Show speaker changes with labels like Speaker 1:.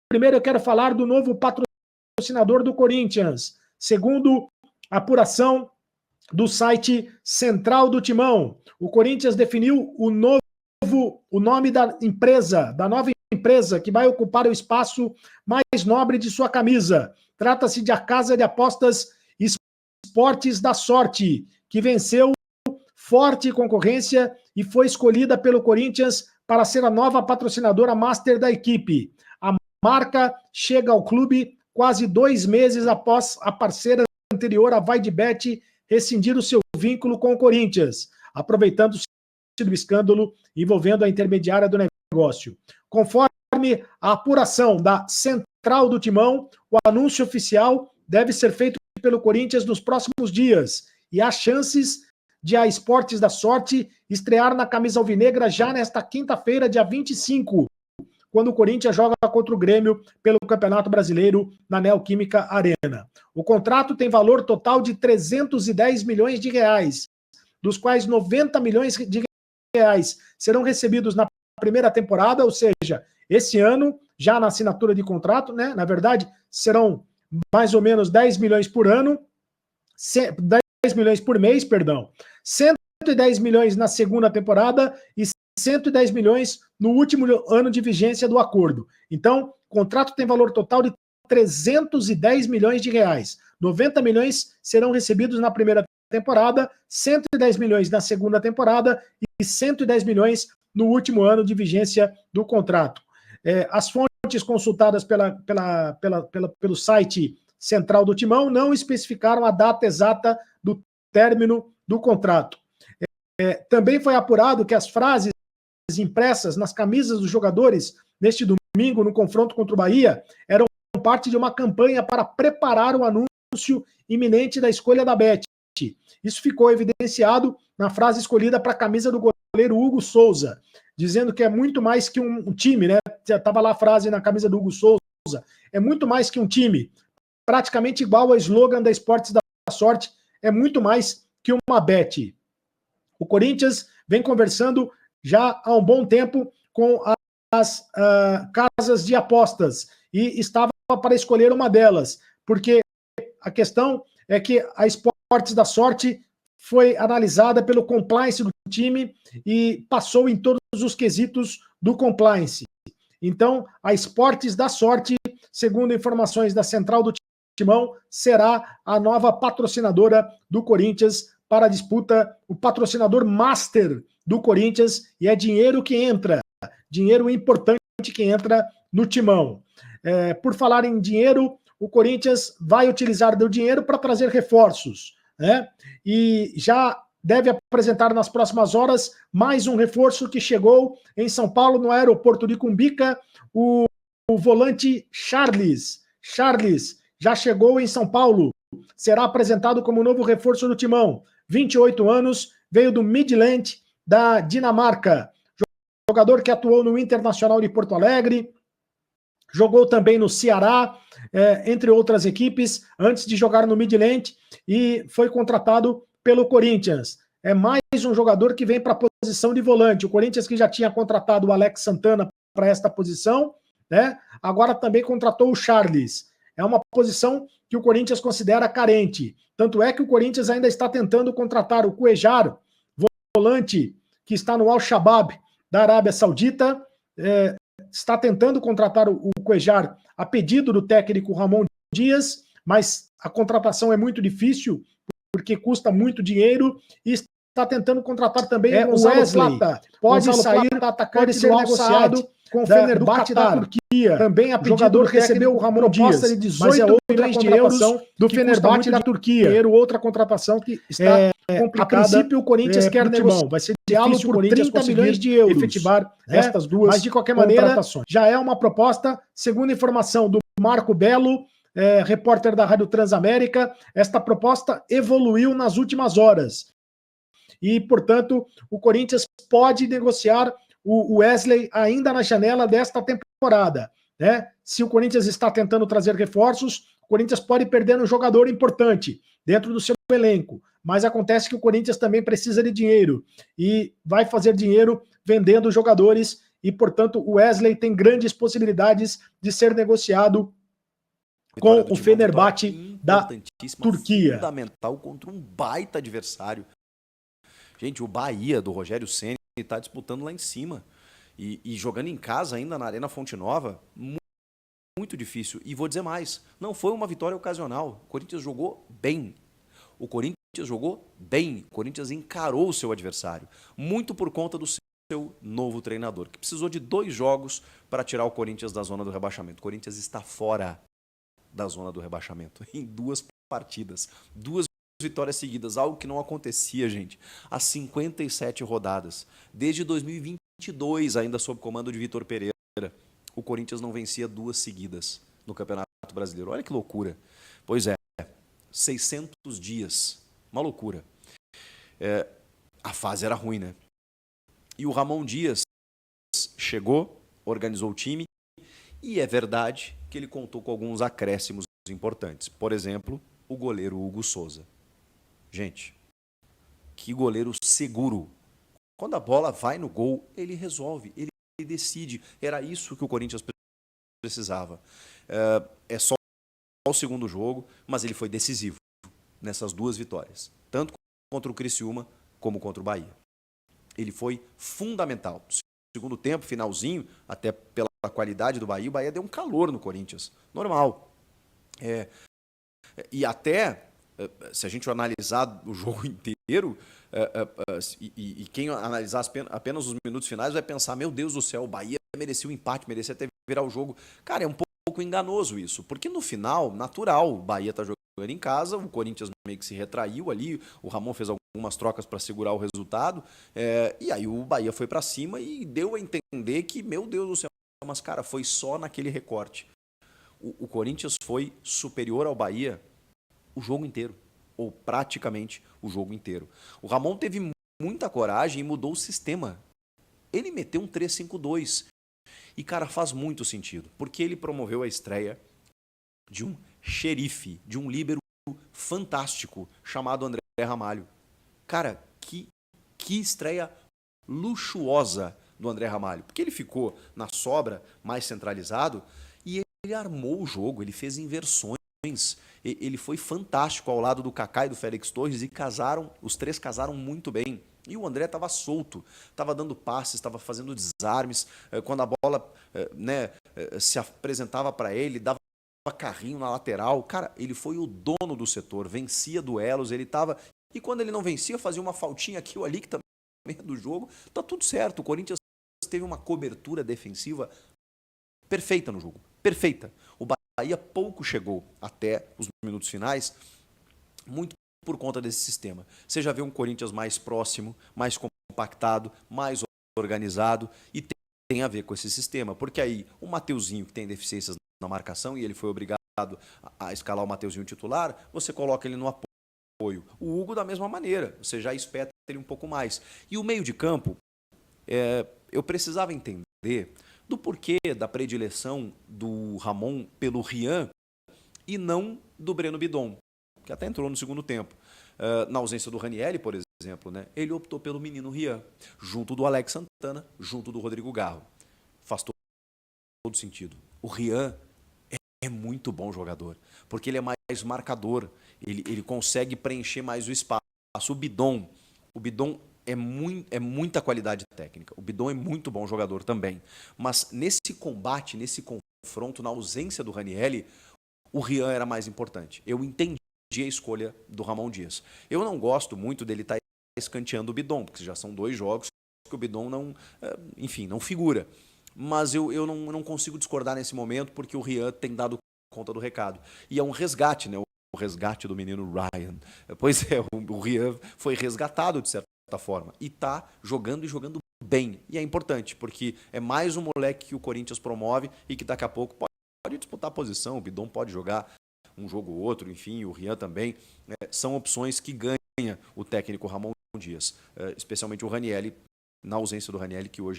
Speaker 1: primeiro eu quero falar do novo patrocinador do Corinthians. Segundo a apuração do site Central do Timão, o Corinthians definiu o nome da empresa, da nova empresa que vai ocupar o espaço mais nobre de sua camisa. Trata-se de a Casa de Apostas Esportes da Sorte, que venceu forte concorrência e foi escolhida pelo Corinthians para ser a nova patrocinadora master da equipe. A marca chega ao clube quase 2 meses após a parceira anterior, a VaideBet, rescindir o seu vínculo com o Corinthians, aproveitando-se do escândalo envolvendo a intermediária do negócio. Conforme a apuração da Central do Timão, o anúncio oficial deve ser feito pelo Corinthians nos próximos dias e há chances de a Esportes da Sorte estrear na camisa alvinegra já nesta quinta-feira, dia 25, quando o Corinthians joga contra o Grêmio pelo Campeonato Brasileiro na Neoquímica Arena. O contrato tem valor total de 310 milhões de reais, dos quais 90 milhões de reais serão recebidos na primeira temporada, ou seja, esse ano, já na assinatura de contrato, né? Na verdade, serão mais ou menos 10 milhões por ano, 10 milhões por mês, perdão, 110 milhões na segunda temporada e 110 milhões no último ano de vigência do acordo. Então, o contrato tem valor total de 310 milhões de reais. 90 milhões serão recebidos na primeira temporada, 110 milhões na segunda temporada e 110 milhões no último ano de vigência do contrato. As fontes consultadas pelo site Central do Timão não especificaram a data exata do término do contrato. Também foi apurado que as frases impressas nas camisas dos jogadores neste domingo, no confronto contra o Bahia, eram parte de uma campanha para preparar o anúncio iminente da escolha da Bet. Isso ficou evidenciado na frase escolhida para a camisa do goleiro Hugo Souza, dizendo que é muito mais que um time, né? Estava lá a frase na camisa do Hugo Souza, é muito mais que um time, praticamente igual ao slogan da Esportes da Sorte, é muito mais que uma bet. O Corinthians vem conversando já há um bom tempo com as casas de apostas e estava para escolher uma delas, porque a questão é que a Esportes da Sorte foi analisada pelo compliance do time e passou em todos os quesitos do compliance. Então, a Esportes da Sorte, segundo informações da Central do Timão, será a nova patrocinadora do Corinthians para a disputa, o patrocinador master do Corinthians, e é dinheiro que entra, dinheiro importante que entra no Timão. Por falar em dinheiro, o Corinthians vai utilizar do dinheiro para trazer reforços, né? E já deve apresentar nas próximas horas mais um reforço que chegou em São Paulo, no aeroporto de Cumbica, o volante Charles. Charles já chegou em São Paulo, será apresentado como novo reforço do Timão. 28 anos, veio do Midland, da Dinamarca. Jogador que atuou no Internacional de Porto Alegre, jogou também no Ceará, entre outras equipes, antes de jogar no Midland, e foi contratado pelo Corinthians. É mais um jogador que vem para a posição de volante. O Corinthians, que já tinha contratado o Alex Santana para esta posição, né? Agora também contratou o Charles. É uma posição que o Corinthians considera carente. Tanto é que o Corinthians ainda está tentando contratar o Cuejar, volante que está no Al-Shabaab da Arábia Saudita, está tentando contratar o Cuejar a pedido do técnico Ramon Dias, mas a contratação é muito difícil, porque custa muito dinheiro, e está tentando contratar também o Wesley. Pode sair, pode ser negociado com o Fenerbahçe da Turquia. Também a jogador recebeu o Ramon Dias, de 18 milhões de euros do Fenerbahçe da Turquia. Outra contratação que está complicada. A princípio, o Corinthians quer negociar. Vai ser difícil por 30 milhões de euros efetivar estas duas. Mas, de qualquer maneira, já é uma proposta, segundo informação do Marco Belo, repórter da Rádio Transamérica, esta proposta evoluiu nas últimas horas. E, portanto, o Corinthians pode negociar o Wesley ainda na janela desta temporada, né? Se o Corinthians está tentando trazer reforços, o Corinthians pode perder um jogador importante dentro do seu elenco, mas acontece que o Corinthians também precisa de dinheiro e vai fazer dinheiro vendendo jogadores, e, portanto, o Wesley tem grandes possibilidades de ser negociado com o Fenerbahçe da Turquia.
Speaker 2: Fundamental contra um baita adversário. Gente, o Bahia do Rogério Ceni está disputando lá em cima. E jogando em casa ainda na Arena Fonte Nova, muito difícil. E vou dizer mais, não foi uma vitória ocasional. O Corinthians jogou bem. O Corinthians jogou bem. O Corinthians encarou o seu adversário. Muito por conta do seu novo treinador, que precisou de 2 jogos para tirar o Corinthians da zona do rebaixamento. O Corinthians está fora da zona do rebaixamento em 2 partidas. 2 vitórias seguidas, algo que não acontecia, gente, há 57 rodadas. Desde 2022, ainda sob comando de Vitor Pereira, o Corinthians não vencia 2 seguidas no Campeonato Brasileiro. Olha que loucura. Pois é, 600 dias. Uma loucura. A fase era ruim, né? E o Ramon Dias chegou, organizou o time, e é verdade que ele contou com alguns acréscimos importantes. Por exemplo, o goleiro Hugo Souza. Gente, que goleiro seguro. Quando a bola vai no gol, ele resolve, ele decide. Era isso que o Corinthians precisava. É só o segundo jogo, mas ele foi decisivo nessas 2 vitórias. Tanto contra o Criciúma, como contra o Bahia. Ele foi fundamental. Segundo tempo, finalzinho, até pela qualidade do Bahia, o Bahia deu um calor no Corinthians. Normal. E até, se a gente analisar o jogo inteiro, e quem analisar apenas os minutos finais vai pensar, meu Deus do céu, o Bahia merecia o empate, merecia até virar o jogo. Cara, é um pouco enganoso isso, porque no final, natural, o Bahia tá jogando em casa, o Corinthians meio que se retraiu ali, o Ramon fez algumas trocas para segurar o resultado, e aí o Bahia foi para cima e deu a entender que, meu Deus do céu, mas cara, foi só naquele recorte. O Corinthians foi superior ao Bahia o jogo inteiro, ou praticamente o jogo inteiro. O Ramon teve muita coragem e mudou o sistema. Ele meteu um 3-5-2. E, cara, faz muito sentido, porque ele promoveu a estreia de um xerife, de um líbero fantástico, chamado André Ramalho. Cara, que estreia luxuosa do André Ramalho, porque ele ficou na sobra, mais centralizado, e ele armou o jogo, ele fez inversões, ele foi fantástico ao lado do Kaká e do Félix Torres, e os 3 casaram muito bem. E o André estava solto, estava dando passes, estava fazendo desarmes, quando a bola se apresentava para ele, dava carrinho na lateral. Cara, ele foi o dono do setor, vencia duelos, ele estava... E quando ele não vencia, fazia uma faltinha aqui ou ali, que também é do jogo, tá tudo certo. O Corinthians teve uma cobertura defensiva perfeita no jogo, perfeita. O Bahia pouco chegou até os minutos finais, muito por conta desse sistema. Você já vê um Corinthians mais próximo, mais compactado, mais organizado, e tem a ver com esse sistema, porque aí o Mateuzinho, que tem deficiências na marcação, e ele foi obrigado a escalar o Mateuzinho titular, você coloca ele no apoio. O Hugo da mesma maneira, você já espeta ele um pouco mais. E o meio de campo, eu precisava entender do porquê da predileção do Ramon pelo Rian e não do Breno Bidon, que até entrou no segundo tempo. Na ausência do Ranieri, por exemplo, né, ele optou pelo menino Rian, junto do Alex Santana, junto do Rodrigo Garro. Faz todo sentido. O Rian é muito bom jogador, porque ele é mais marcador, ele consegue preencher mais o espaço. O Bidon é muita qualidade técnica. O Bidon é muito bom jogador também. Mas nesse combate, nesse confronto, na ausência do Ranieri, o Rian era mais importante. Eu entendi a escolha do Ramon Dias. Eu não gosto muito dele estar escanteando o Bidon, porque já são 2 jogos que o Bidon não figura. Mas eu não consigo discordar nesse momento, porque o Rian tem dado conta do recado. E é um resgate, né? O resgate do menino Ryan. Pois é, o Rian foi resgatado de certa forma. E está jogando e jogando bem. E é importante, porque é mais um moleque que o Corinthians promove e que daqui a pouco pode disputar a posição. O Bidon pode jogar um jogo ou outro, enfim, o Rian também. São opções que ganha o técnico Ramon Dias. Especialmente o Ranieri, na ausência do Ranieri, que hoje